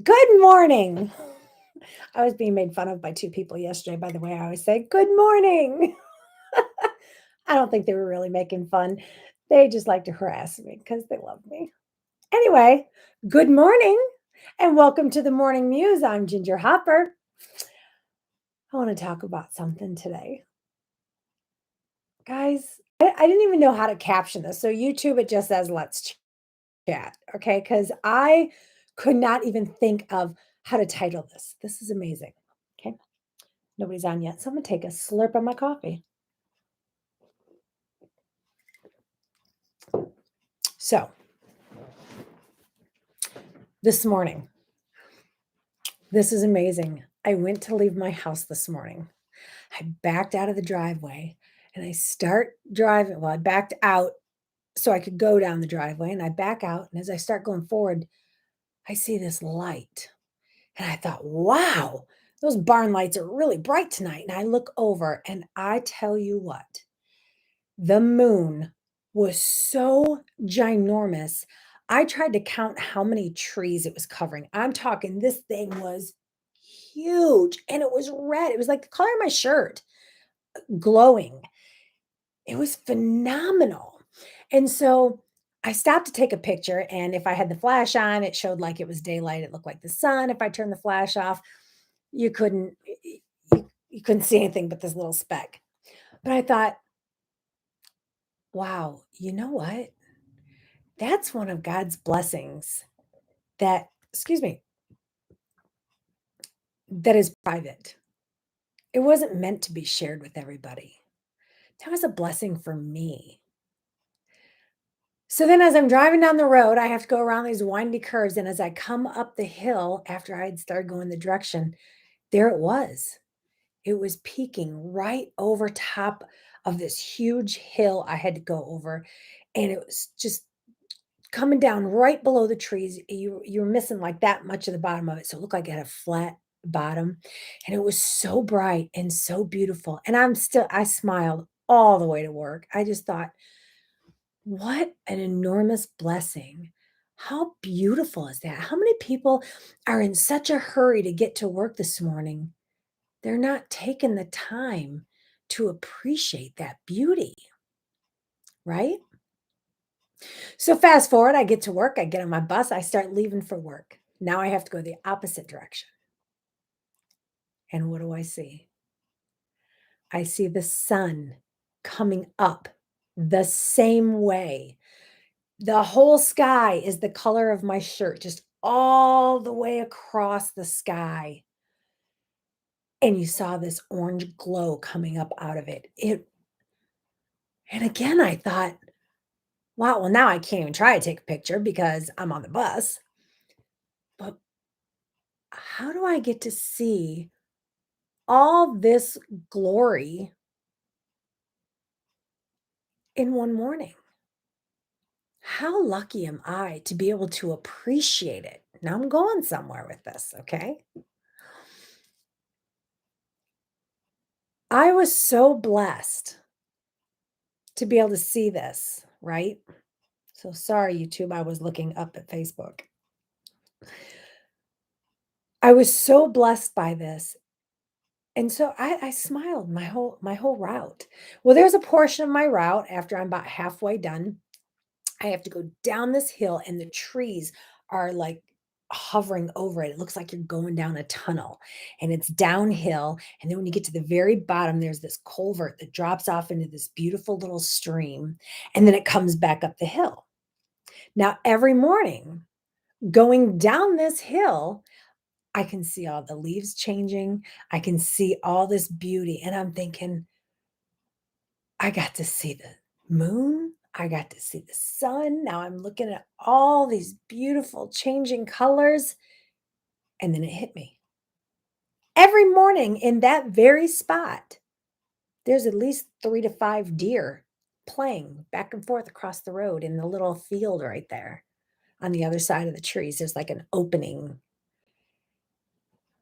Good morning. I was being made fun of by two people yesterday, by the way. I always say, Good morning. I don't think they were really making fun. They just like to harass me because they love me. Anyway, good morning and welcome to the Morning Muse. I'm Ginger Hopper. I want to talk about something today. Guys, I didn't even know how to caption this. So, YouTube, it just says, let's chat. Okay. Because I could not even think of how to title this. This is amazing. Okay. Nobody's on yet. So I'm going to take a slurp of my coffee. So this morning, this is amazing. I went to leave my house this morning. I backed out of the driveway and I start driving. Well, I backed out so I could go down the driveway and I back out. And as I start going forward, I see this light. And I thought, wow, those barn lights are really bright tonight. And I look over and I tell you what, the moon was so ginormous. I tried to count how many trees it was covering. I'm talking, this thing was huge and it was red. It was like the color of my shirt, glowing. It was phenomenal. And so I stopped to take a picture. And if I had the flash on, it showed like it was daylight. It looked like the sun. If I turned the flash off, you couldn't you couldn't see anything but this little speck. But I thought, wow, you know what? That's one of God's blessings that, excuse me, that is private. It wasn't meant to be shared with everybody. That was a blessing for me. So then, as I'm driving down the road, I have to go around these windy curves. And as I come up the hill after I had started going the direction, there it was. It was peaking right over top of this huge hill I had to go over. And it was just coming down right below the trees. You were missing like that much of the bottom of it. So it looked like it had a flat bottom. And it was so bright and so beautiful. And I smiled all the way to work. I just thought, what an enormous blessing. How beautiful is that? How many people are in such a hurry to get to work this morning? They're not taking the time to appreciate that beauty, right? So fast forward, I get to work, I get on my bus, I start leaving for work. Now I have to go the opposite direction. And what do I see? I see the sun coming up the same way. The whole sky is the color of my shirt, just all the way across the sky. And you saw this orange glow coming up out of it. And again, I thought, wow, well, now I can't even try to take a picture because I'm on the bus. But how do I get to see all this glory in one morning? How lucky am I to be able to appreciate it? Now I'm going somewhere with this, okay? I was so blessed to be able to see this, right? So sorry, YouTube, I was looking up at Facebook. I was so blessed by this. And so I smiled my whole route. Well, there's a portion of my route after I'm about halfway done. I have to go down this hill and the trees are like hovering over it. It looks like you're going down a tunnel and it's downhill. And then when you get to the very bottom, there's this culvert that drops off into this beautiful little stream. And then it comes back up the hill. Now, every morning going down this hill, I can see all the leaves changing. I can see all this beauty. And I'm thinking, I got to see the moon. I got to see the sun. Now I'm looking at all these beautiful changing colors. And then it hit me. Every morning in that very spot, there's at least 3 to 5 deer playing back and forth across the road in the little field right there on the other side of the trees. There's like an opening.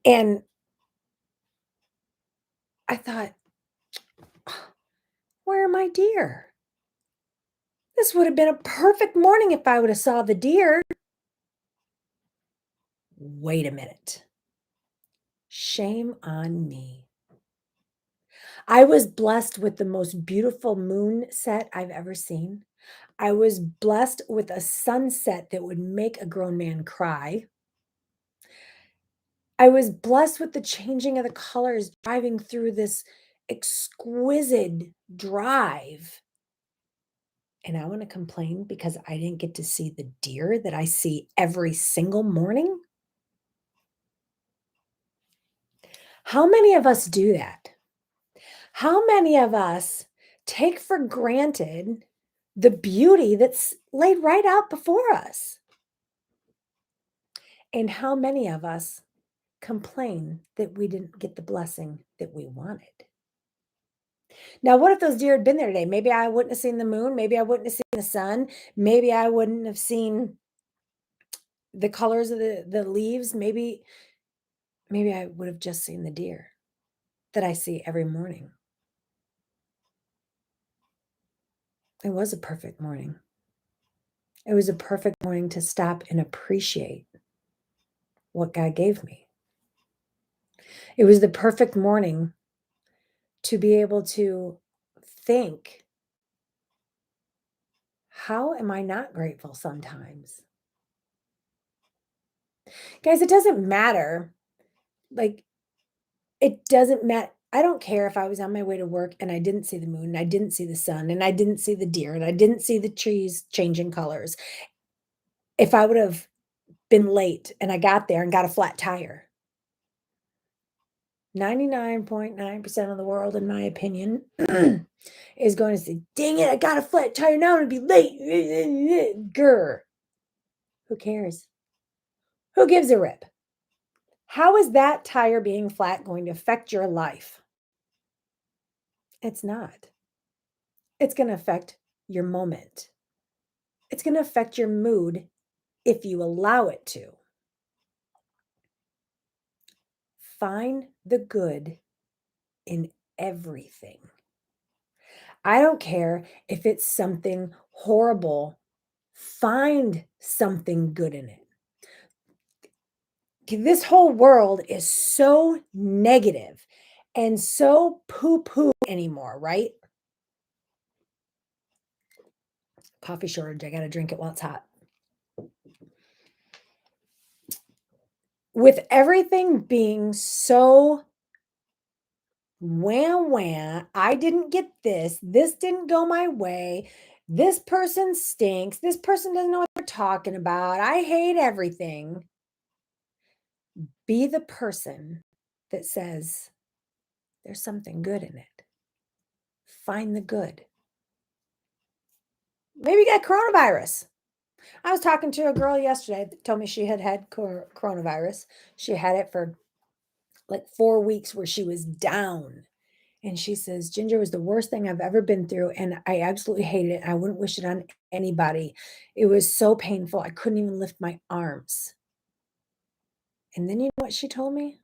And I thought, where are my deer? This would have been a perfect morning if I would have saw the deer. wait a minute. Shame on me. I was blessed with the most beautiful moon set I've ever seen. I was blessed with a sunset that would make a grown man cry. I was blessed with the changing of the colors driving through this exquisite drive. And I want to complain because I didn't get to see the deer that I see every single morning. How many of us do that? How many of us take for granted the beauty that's laid right out before us? And how many of us complain that we didn't get the blessing that we wanted? Now, what if those deer had been there today? Maybe I wouldn't have seen the moon. Maybe I wouldn't have seen the sun. Maybe I wouldn't have seen the colors of the leaves. Maybe I would have just seen the deer that I see every morning. It was a perfect morning. It was a perfect morning to stop and appreciate what God gave me. It was the perfect morning to be able to think, how am I not grateful sometimes? Guys, it doesn't matter. Like, it doesn't matter. I don't care if I was on my way to work and I didn't see the moon and I didn't see the sun and I didn't see the deer and I didn't see the trees changing colors. If I would have been late and I got there and got a flat tire, 99.9% of the world, in my opinion, is going to say, dang it, I got a flat tire now, I'm going to be late. Grr. Who cares? Who gives a rip? How is that tire being flat going to affect your life? It's not. It's going to affect your moment. It's going to affect your mood if you allow it to. Find the good in everything. I don't care if it's something horrible, find something good in it. This whole world is so negative and so poo poo anymore, right? Coffee shortage. I got to drink it while it's hot. With everything being so wham wham, I didn't get this. This didn't go my way. This person stinks. This person doesn't know what they're talking about. I hate everything. Be the person that says there's something good in it. Find the good. Maybe you got coronavirus. I was talking to a girl yesterday that told me she had coronavirus. She had it for like 4 weeks where she was down. And she says, Ginger was the worst thing I've ever been through. And I absolutely hated it. I wouldn't wish it on anybody. It was so painful. I couldn't even lift my arms. And then you know what she told me?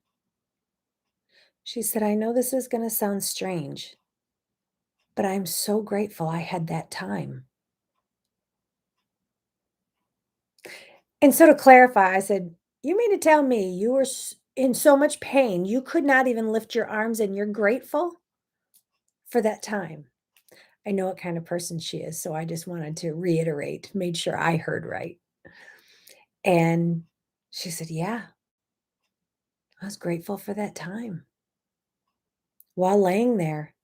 She said, I know this is going to sound strange, but I'm so grateful I had that time. And so to clarify, I said, you mean to tell me you were in so much pain, you could not even lift your arms and you're grateful for that time? I know what kind of person she is, so I just wanted to reiterate, made sure I heard right. And she said, yeah, I was grateful for that time. While laying there,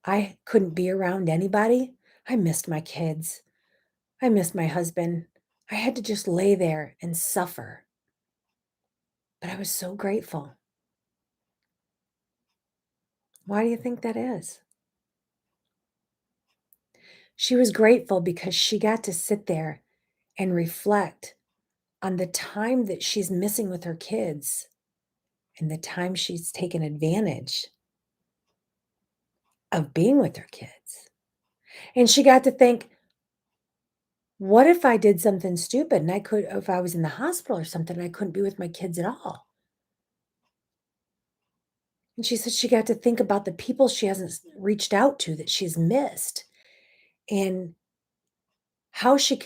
I couldn't be around anybody. I missed my kids. I missed my husband. I had to just lay there and suffer. But I was so grateful. Why do you think that is? She was grateful because she got to sit there and reflect on the time that she's missing with her kids and the time she's taken advantage of being with her kids. And she got to think, what if I did something stupid and if I was in the hospital or something, I couldn't be with my kids at all? And she said she got to think about the people she hasn't reached out to that she's missed and how she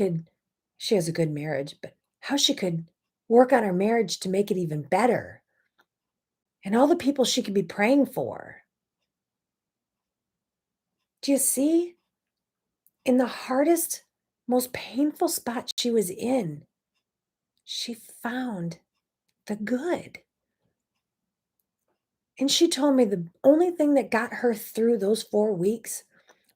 has a good marriage, but how she could work on her marriage to make it even better, and all the people she could be praying for. Do you see? In the hardest, most painful spot she was in, she found the good. And she told me the only thing that got her through those 4 weeks,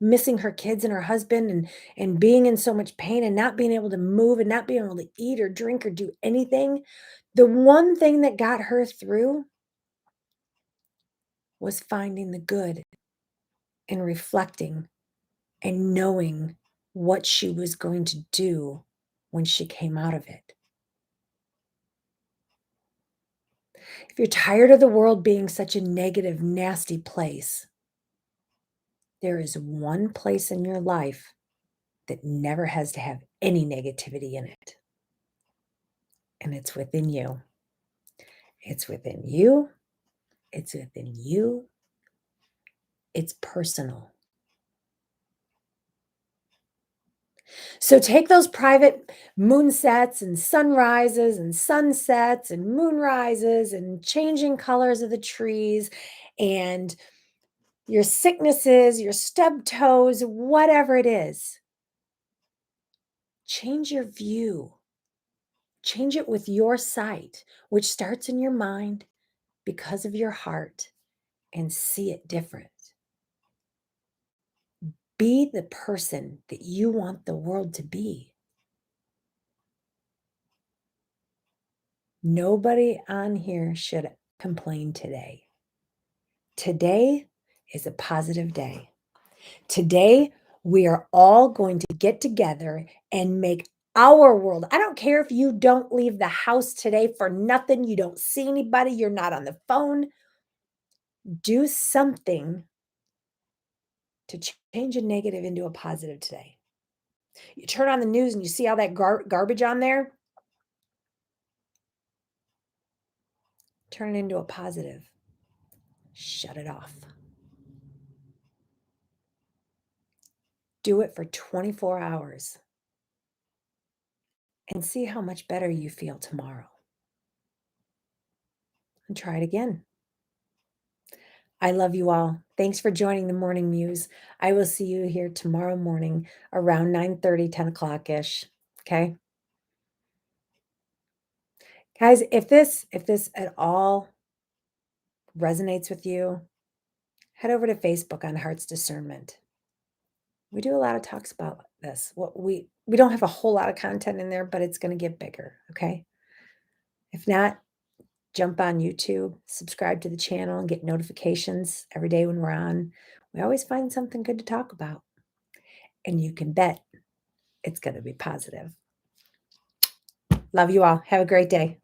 missing her kids and her husband and being in so much pain and not being able to move and not being able to eat or drink or do anything, the one thing that got her through was finding the good and reflecting and knowing what she was going to do when she came out of it. If you're tired of the world being such a negative, nasty place, there is one place in your life that never has to have any negativity in it, and it's within you. It's within you. It's within you. It's personal. So take those private moonsets and sunrises and sunsets and moonrises and changing colors of the trees and your sicknesses, your stub toes, whatever it is. Change your view. Change it with your sight, which starts in your mind because of your heart, and see it different. Be the person that you want the world to be. Nobody on here should complain today. Today is a positive day. Today, we are all going to get together and make our world. I don't care if you don't leave the house today for nothing, you don't see anybody, you're not on the phone. Do something to change a negative into a positive today. You turn on the news and you see all that garbage on there, turn it into a positive. Shut it off. Do it for 24 hours and see how much better you feel tomorrow. And try it again. I love you all. Thanks for joining the Morning Muse. I will see you here tomorrow morning around 9:30, 10 o'clock-ish. Okay? Guys, if this at all resonates with you, head over to Facebook on Heart's Discernment. We do a lot of talks about this. What we don't have a whole lot of content in there, but it's going to get bigger, okay? If not, jump on YouTube, subscribe to the channel, and get notifications every day when we're on. We always find something good to talk about. And you can bet it's going to be positive. Love you all. Have a great day.